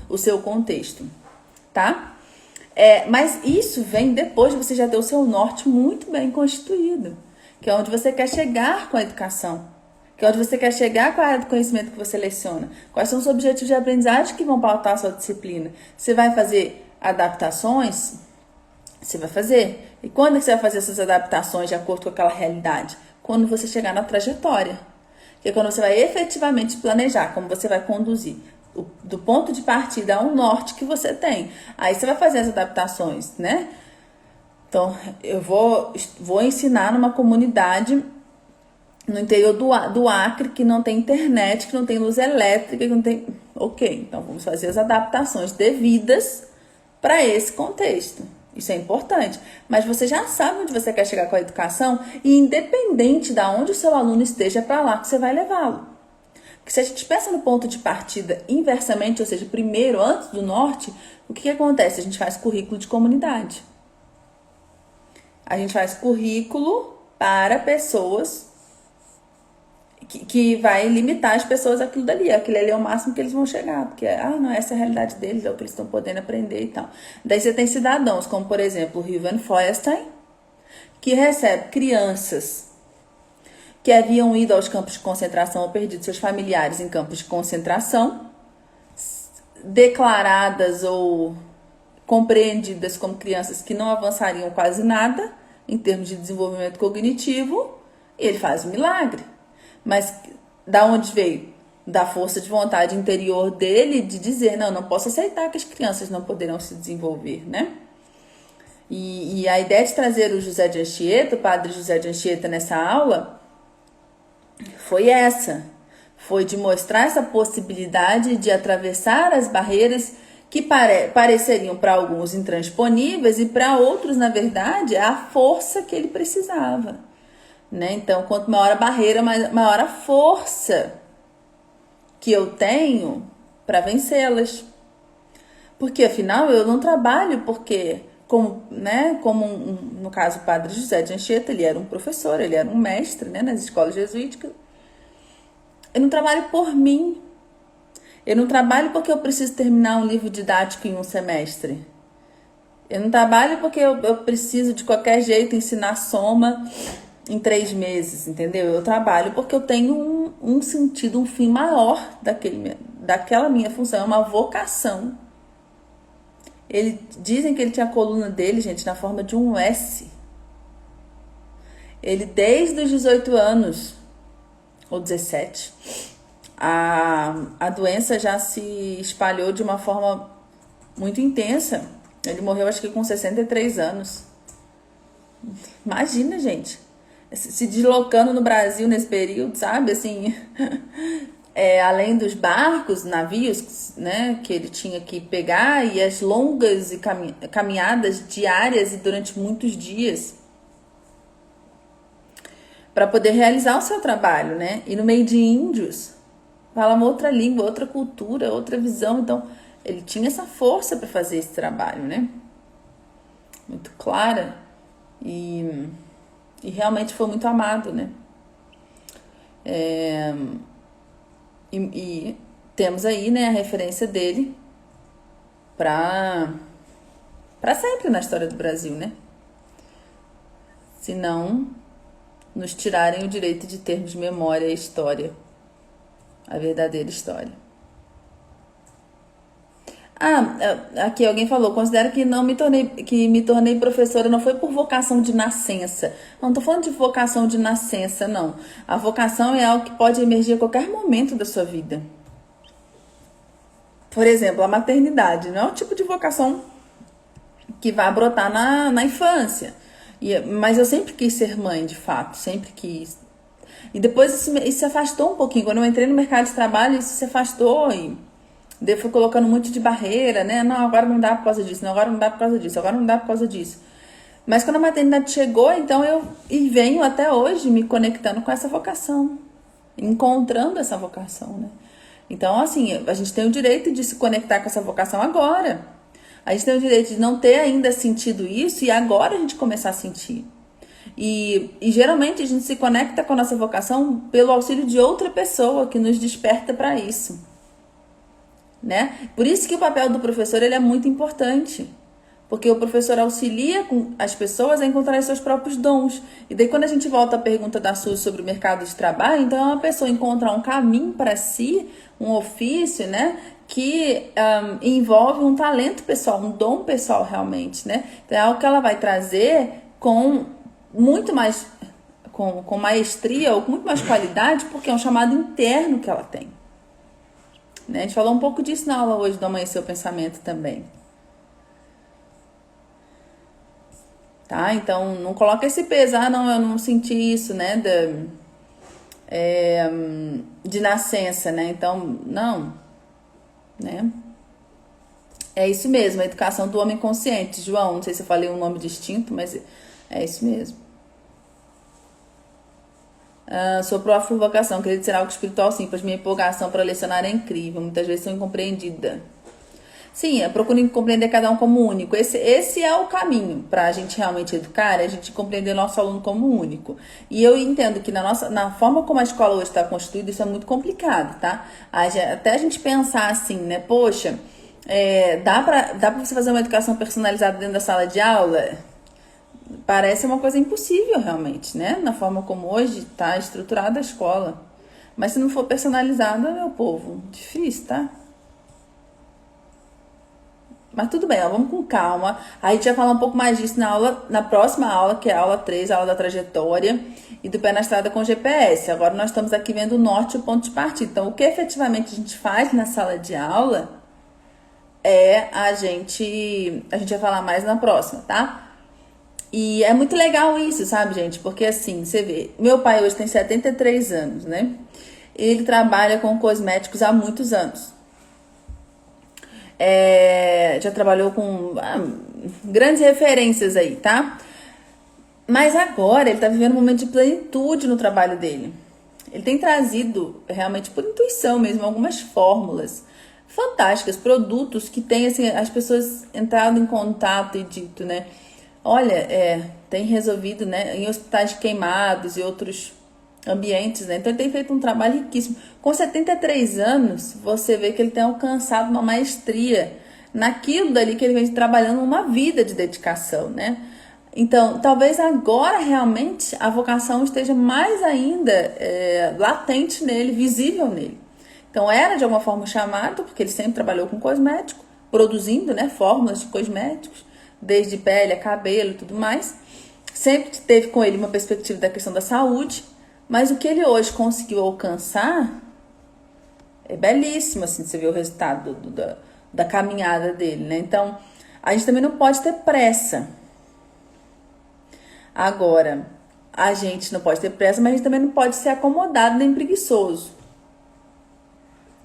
o seu contexto, tá? Mas isso vem depois de você já ter o seu norte muito bem constituído, que é onde você quer chegar com a educação, que é onde você quer chegar com a área do conhecimento que você leciona. Quais são os objetivos de aprendizagem que vão pautar a sua disciplina? Você vai fazer adaptações? Você vai fazer. E quando que você vai fazer essas adaptações de acordo com aquela realidade? Quando você chegar na trajetória. Que é quando você vai efetivamente planejar como você vai conduzir. Do ponto de partida a um norte que você tem. Aí você vai fazer as adaptações, né? Então, eu vou ensinar numa comunidade no interior do Acre que não tem internet, que não tem luz elétrica, que não tem... Ok, então vamos fazer as adaptações devidas para esse contexto. Isso é importante. Mas você já sabe onde você quer chegar com a educação e independente de onde o seu aluno esteja, é para lá que você vai levá-lo. Porque se a gente pensa no ponto de partida inversamente, ou seja, primeiro, antes do norte, o que acontece? A gente faz currículo de comunidade. A gente faz currículo para pessoas que vai limitar as pessoas àquilo dali. Aquilo ali é o máximo que eles vão chegar. Porque, não, essa é a realidade deles, é o que eles estão podendo aprender e tal. Daí você tem cidadãos, como por exemplo o Rio Van Feuerstein, que recebe crianças que haviam ido aos campos de concentração ou perdido seus familiares em campos de concentração, declaradas ou compreendidas como crianças que não avançariam quase nada em termos de desenvolvimento cognitivo, e ele faz um milagre. Mas da onde veio? Da força de vontade interior dele de dizer, não posso aceitar que as crianças não poderão se desenvolver, né? E a ideia de trazer o José de Anchieta, o padre José de Anchieta nessa aula, foi essa. Foi de mostrar essa possibilidade de atravessar as barreiras que pareceriam para alguns intransponíveis e para outros, na verdade, a força que ele precisava. Né? Então, quanto maior a barreira, maior a força que eu tenho para vencê-las. Porque, afinal, eu não trabalho porque, no caso o padre José de Anchieta, ele era um professor, ele era um mestre, né, nas escolas jesuíticas. Eu não trabalho por mim. Eu não trabalho porque eu preciso terminar um livro didático em um semestre. Eu não trabalho porque eu preciso, de qualquer jeito, ensinar soma em 3 meses, entendeu? Eu trabalho porque eu tenho um sentido, um fim maior daquela minha função. É uma vocação. Dizem que ele tinha a coluna dele, gente, na forma de um S. Ele, desde os 18 anos, ou 17, a doença já se espalhou de uma forma muito intensa. Ele morreu, acho que com 63 anos. Imagina, gente, se deslocando no Brasil nesse período, sabe? Assim, além dos barcos, navios, né, que ele tinha que pegar, e as longas caminhadas diárias e durante muitos dias para poder realizar o seu trabalho, né? E no meio de índios, fala uma outra língua, outra cultura, outra visão. Então, ele tinha essa força para fazer esse trabalho, né? Muito clara. E realmente foi muito amado, né? E temos aí, né, a referência dele para sempre na história do Brasil, né? Se não nos tirarem o direito de termos memória e história, a verdadeira história. Aqui alguém falou, considero que me tornei professora não foi por vocação de nascença. Não tô falando de vocação de nascença, não. A vocação é algo que pode emergir a qualquer momento da sua vida. Por exemplo, a maternidade não é o tipo de vocação que vai brotar na infância. Mas eu sempre quis ser mãe, de fato, sempre quis. E depois isso se afastou um pouquinho. Quando eu entrei no mercado de trabalho, isso se afastou e daí fui colocando muito de barreira, né? Não, agora não dá por causa disso, não, agora não dá por causa disso, agora não dá por causa disso. Mas quando a maternidade chegou, então venho até hoje me conectando com essa vocação, encontrando essa vocação, né? Então, assim, a gente tem o direito de se conectar com essa vocação agora. A gente tem o direito de não ter ainda sentido isso e agora a gente começar a sentir. E geralmente a gente se conecta com a nossa vocação pelo auxílio de outra pessoa que nos desperta para isso, né? Por isso que o papel do professor ele é muito importante, porque o professor auxilia as pessoas a encontrar seus próprios dons. E daí quando a gente volta à pergunta da Su sobre o mercado de trabalho, então é uma pessoa encontrar um caminho para si, um ofício, né, que envolve um talento pessoal, um dom pessoal realmente, né? Então é algo que ela vai trazer com muito mais, com maestria ou com muito mais qualidade, porque é um chamado interno que ela tem. Né? A gente falou um pouco disso na aula hoje do Amanhecer o Pensamento também. Tá? Então, não coloca esse peso. Não, eu não senti isso, né? De nascença, né? Então, não. Né? É isso mesmo, a educação do homem consciente. João, não sei se eu falei um nome distinto, mas é isso mesmo. Sou prof por vocação, acredito ser algo espiritual sim, pois minha empolgação para lecionar é incrível, muitas vezes sou incompreendida. Sim, eu procuro compreender cada um como único. Esse é o caminho para a gente realmente educar, é a gente compreender nosso aluno como único. E eu entendo que na forma como a escola hoje está constituída, isso é muito complicado, tá? Até a gente pensar assim, né? Poxa, dá pra você fazer uma educação personalizada dentro da sala de aula? Parece uma coisa impossível realmente, né? Na forma como hoje está estruturada a escola. Mas se não for personalizada, meu povo, difícil, tá? Mas tudo bem, ó, vamos com calma. A gente vai falar um pouco mais disso na aula, na próxima aula, que é a aula 3, a aula da trajetória e do pé na estrada com GPS. Agora nós estamos aqui vendo o norte e o ponto de partida. Então, o que efetivamente a gente faz na sala de aula é a gente vai falar mais na próxima, tá? E é muito legal isso, sabe, gente? Porque assim, você vê, meu pai hoje tem 73 anos, né? Ele trabalha com cosméticos há muitos anos. Já trabalhou com grandes referências aí, tá? Mas agora ele tá vivendo um momento de plenitude no trabalho dele. Ele tem trazido, realmente por intuição mesmo, algumas fórmulas fantásticas, produtos que tem, assim, as pessoas entrado em contato e dito, né? Olha, tem resolvido, né, em hospitais queimados e outros ambientes, né? Então ele tem feito um trabalho riquíssimo. Com 73 anos, você vê que ele tem alcançado uma maestria naquilo dali que ele vem trabalhando uma vida de dedicação, né? Então, talvez agora realmente a vocação esteja mais ainda latente nele, visível nele. Então, era de alguma forma chamado, porque ele sempre trabalhou com cosmético, produzindo, né, fórmulas de cosméticos, desde pele a cabelo e tudo mais. Sempre teve com ele uma perspectiva da questão da saúde, mas o que ele hoje conseguiu alcançar é belíssimo, assim, você vê o resultado da caminhada dele, né? Então, a gente também não pode ter pressa. Agora, a gente não pode ter pressa, mas a gente também não pode ser acomodado nem preguiçoso.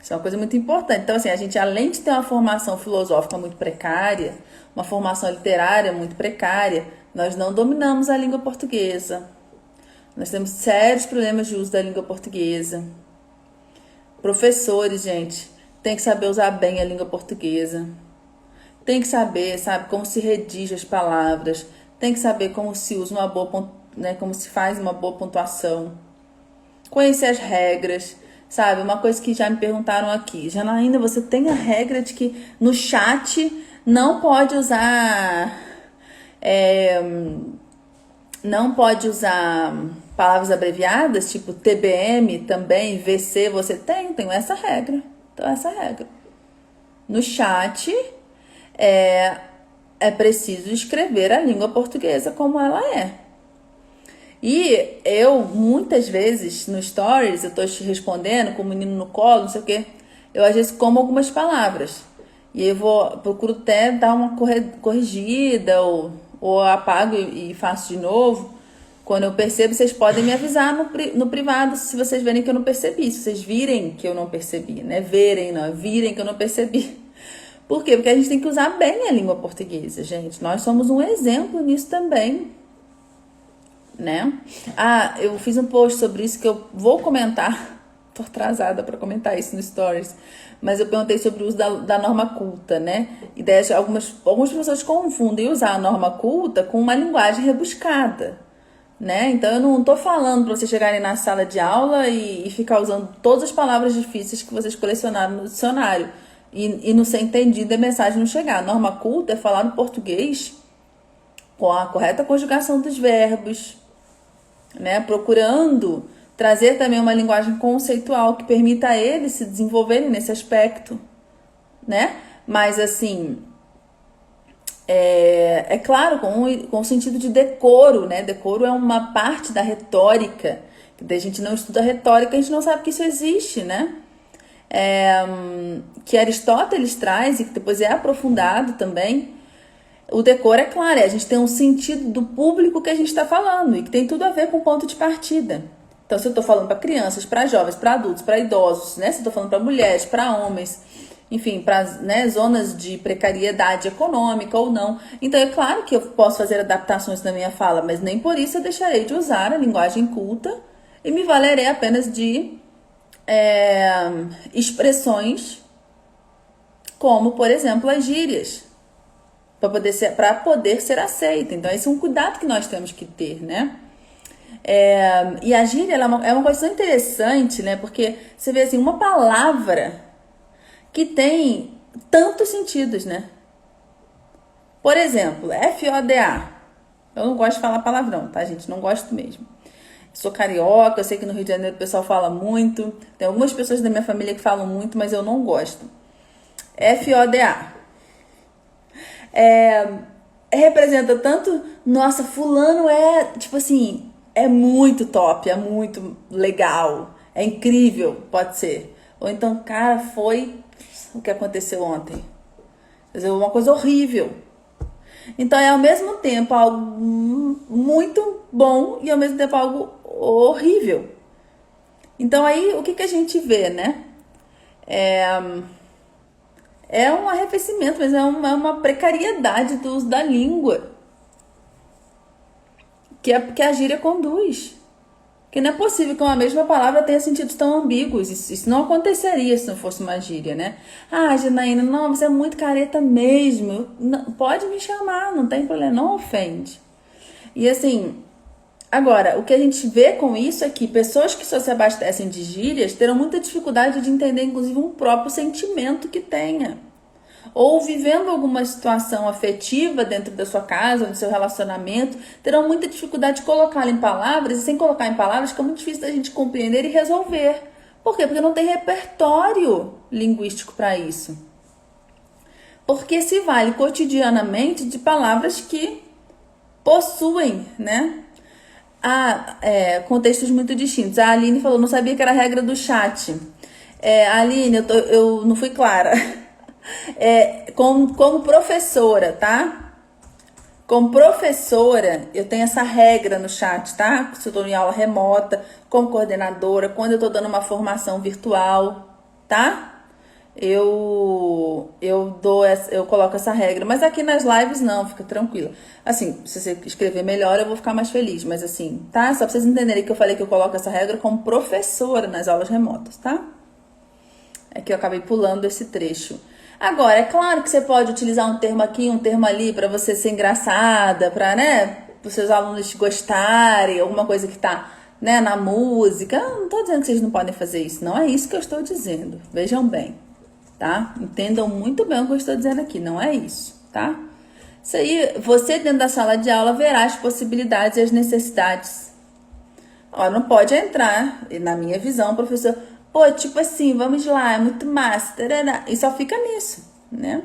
Isso é uma coisa muito importante. Então, assim, a gente, além de ter uma formação filosófica muito precária, uma formação literária muito precária, nós não dominamos a língua portuguesa. Nós temos sérios problemas de uso da língua portuguesa. Professores, gente, tem que saber usar bem a língua portuguesa. Tem que saber, sabe, como se redige as palavras. Tem que saber como se usa uma boa, né, como se faz uma boa pontuação. Conhecer as regras, sabe? Uma coisa que já me perguntaram aqui. Janaína, você tem a regra de que no chat não pode usar palavras abreviadas, tipo TBM também, VC, você tem? Tenho essa regra. Então, essa regra. No chat, é preciso escrever a língua portuguesa como ela é. E eu, muitas vezes, no Stories, eu tô te respondendo com o menino no colo, não sei o quê, eu às vezes como algumas palavras. E eu procuro até dar uma corrigida, ou apago e faço de novo. Quando eu percebo, vocês podem me avisar no privado se vocês verem que eu não percebi. Se vocês virem que eu não percebi, né? Virem que eu não percebi. Por quê? Porque a gente tem que usar bem a língua portuguesa, gente. Nós somos um exemplo nisso também, né? Eu fiz um post sobre isso que eu vou comentar. Tô atrasada para comentar isso no Stories. Mas eu perguntei sobre o uso da norma culta, né? E daí algumas pessoas confundem usar a norma culta com uma linguagem rebuscada, né? Então eu não tô falando para vocês chegarem na sala de aula e ficar usando todas as palavras difíceis que vocês colecionaram no dicionário e não ser entendido e a mensagem não chegar. A norma culta é falar no português com a correta conjugação dos verbos, né? Procurando trazer também uma linguagem conceitual que permita a eles se desenvolverem nesse aspecto, né? Mas assim, é claro, com o sentido de decoro, né? Decoro é uma parte da retórica, que a gente não estuda retórica, a gente não sabe que isso existe, né? Que Aristóteles traz e que depois é aprofundado também. O decoro, é claro, a gente tem um sentido do público que a gente está falando e que tem tudo a ver com o ponto de partida. Então, se eu estou falando para crianças, para jovens, para adultos, para idosos, né? Se eu estou falando para mulheres, para homens, enfim, para, né, zonas de precariedade econômica ou não. Então, é claro que eu posso fazer adaptações na minha fala, mas nem por isso eu deixarei de usar a linguagem culta e me valerei apenas de expressões como, por exemplo, as gírias, para poder ser aceita. Então, esse é um cuidado que nós temos que ter, né? E a gíria é uma coisa tão interessante, né? Porque você vê assim, uma palavra que tem tantos sentidos, né? Por exemplo, FODA. Eu não gosto de falar palavrão, tá, gente? Não gosto mesmo. Sou carioca, eu sei que no Rio de Janeiro o pessoal fala muito. Tem algumas pessoas da minha família que falam muito, mas eu não gosto. FODA. Representa tanto, nossa, fulano é, tipo assim, é muito top, é muito legal, é incrível, pode ser. Ou então, cara, foi o que aconteceu ontem. Quer dizer, uma coisa horrível. Então é ao mesmo tempo algo muito bom e ao mesmo tempo algo horrível. Então aí o que que a gente vê, né? É um arrefecimento, mas é uma precariedade do uso da língua que a gíria conduz. Que não é possível que uma mesma palavra tenha sentidos tão ambíguos. Isso não aconteceria se não fosse uma gíria, né? Ah, Janaína, não, você é muito careta mesmo. Não, pode me chamar, não tem problema, não ofende. E assim, agora, o que a gente vê com isso é que pessoas que só se abastecem de gírias terão muita dificuldade de entender, inclusive, um próprio sentimento que tenha. Ou vivendo alguma situação afetiva dentro da sua casa, do seu relacionamento, terão muita dificuldade de colocá-la em palavras, e sem colocar em palavras fica muito difícil da gente compreender e resolver. Por quê? Porque não tem repertório linguístico para isso. Porque se vale cotidianamente de palavras que possuem, né? Contextos muito distintos. A Aline falou, não sabia que era a regra do chat. Aline, eu não fui clara. Como professora, tá? Como professora, eu tenho essa regra no chat, tá? Se eu tô em aula remota, como coordenadora, quando eu tô dando uma formação virtual, tá? Eu coloco essa regra, mas aqui nas lives não, fica tranquila. Assim, se você escrever melhor, eu vou ficar mais feliz, mas assim, tá? Só pra vocês entenderem que eu falei que eu coloco essa regra como professora nas aulas remotas, tá? É que eu acabei pulando esse trecho. Agora, é claro que você pode utilizar um termo aqui, um termo ali, para você ser engraçada, para, né, os seus alunos gostarem, alguma coisa que tá, né, na música. Eu não tô dizendo que vocês não podem fazer isso, não é isso que eu estou dizendo. Vejam bem, tá? Entendam muito bem o que eu estou dizendo aqui, não é isso, tá? Isso aí, você dentro da sala de aula verá as possibilidades e as necessidades. Ó, não pode entrar, na minha visão, professor... Pô, tipo assim, vamos lá, é muito massa, tarará, e só fica nisso, né?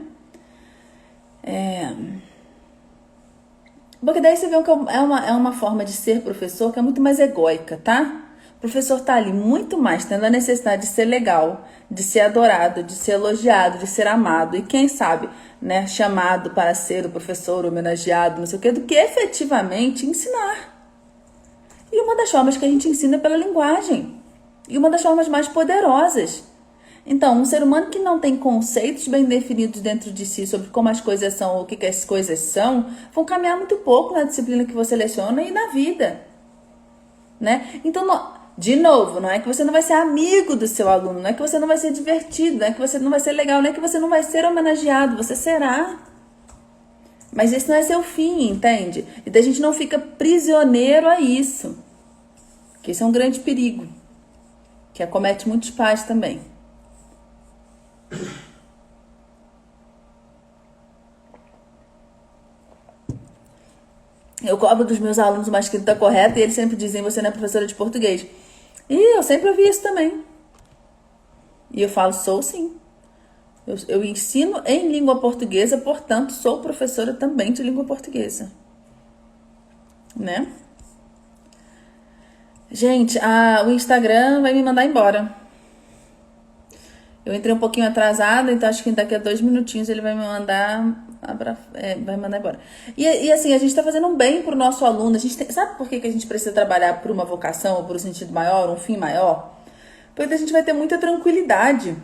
Porque daí você vê que é uma forma de ser professor que é muito mais egóica, tá? O professor tá ali muito mais tendo a necessidade de ser legal, de ser adorado, de ser elogiado, de ser amado, e quem sabe, né, chamado para ser o professor homenageado, não sei o quê, do que efetivamente ensinar. E uma das formas que a gente ensina é pela linguagem. E uma das formas mais poderosas. Então, um ser humano que não tem conceitos bem definidos dentro de si sobre como as coisas são ou o que as coisas são, vão caminhar muito pouco na disciplina que você leciona e na vida. Né? Então, de novo, não é que você não vai ser amigo do seu aluno, não é que você não vai ser divertido, não é que você não vai ser legal, não é que você não vai ser homenageado, você será. Mas esse não é seu fim, entende? E daí a gente não fica prisioneiro a isso. Que isso é um grande perigo. Que acomete muitos pais também. Eu cobro dos meus alunos uma escrita correta e eles sempre dizem, você não é professora de português. E eu sempre ouvi isso também. E eu falo, sou sim. Eu ensino em língua portuguesa, portanto, sou professora também de língua portuguesa. Né? Gente, o Instagram vai me mandar embora. Eu entrei um pouquinho atrasada, então acho que daqui a 2 minutinhos ele vai me mandar... vai mandar embora. E assim, a gente tá fazendo um bem pro nosso aluno. Sabe por que a gente precisa trabalhar por uma vocação, ou por um sentido maior, um fim maior? Porque a gente vai ter muita tranquilidade.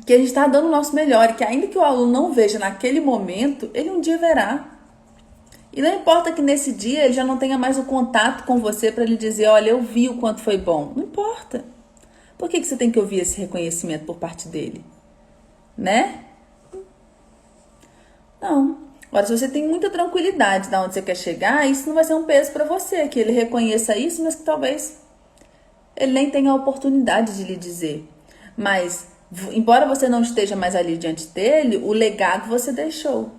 Que a gente tá dando o nosso melhor. E que ainda que o aluno não veja naquele momento, ele um dia verá. E não importa que nesse dia ele já não tenha mais o contato com você para lhe dizer, olha, eu vi o quanto foi bom. Não importa. Por que você tem que ouvir esse reconhecimento por parte dele? Né? Não. Agora, se você tem muita tranquilidade de onde você quer chegar, isso não vai ser um peso para você, que ele reconheça isso, mas que talvez ele nem tenha a oportunidade de lhe dizer. Mas, embora você não esteja mais ali diante dele, o legado você deixou.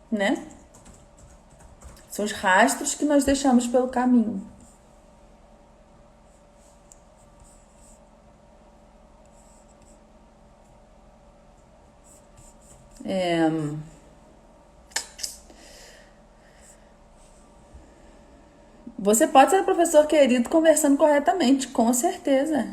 Né? São os rastros que nós deixamos pelo caminho. Você pode ser um professor querido conversando corretamente, com certeza.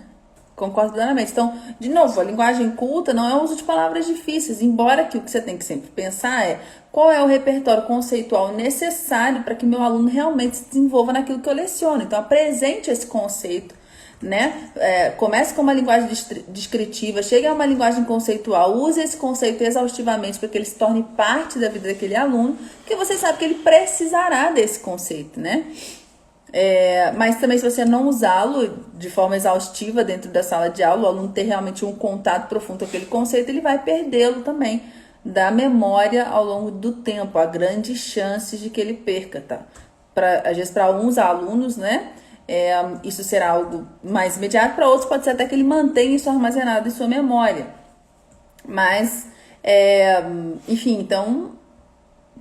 Concordo plenamente. Então, de novo, a linguagem culta não é o uso de palavras difíceis, embora que o que você tem que sempre pensar é qual é o repertório conceitual necessário para que meu aluno realmente se desenvolva naquilo que eu leciono. Então, apresente esse conceito, né? Comece com uma linguagem descritiva, chegue a uma linguagem conceitual, use esse conceito exaustivamente para que ele se torne parte da vida daquele aluno, porque você sabe que ele precisará desse conceito, né? Mas também, se você não usá-lo de forma exaustiva dentro da sala de aula, o aluno ter realmente um contato profundo com aquele conceito, ele vai perdê-lo também da memória ao longo do tempo. Há grandes chances de que ele perca, tá? Às vezes, para alguns alunos, né? Isso será algo mais imediato, para outros pode ser até que ele mantenha isso armazenado em sua memória. Mas, enfim, então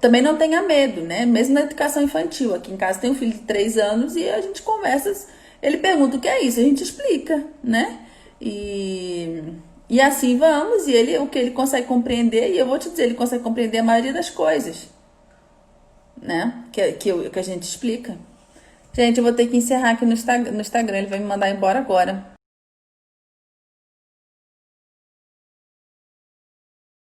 também não tenha medo, né? Mesmo na educação infantil. Aqui em casa tem um filho de 3 anos e a gente conversa. Ele pergunta o que é isso, a gente explica, né? E assim vamos. E o que ele consegue compreender, e eu vou te dizer, ele consegue compreender a maioria das coisas, né? Que a gente explica. Gente, eu vou ter que encerrar aqui no Instagram. Ele vai me mandar embora agora.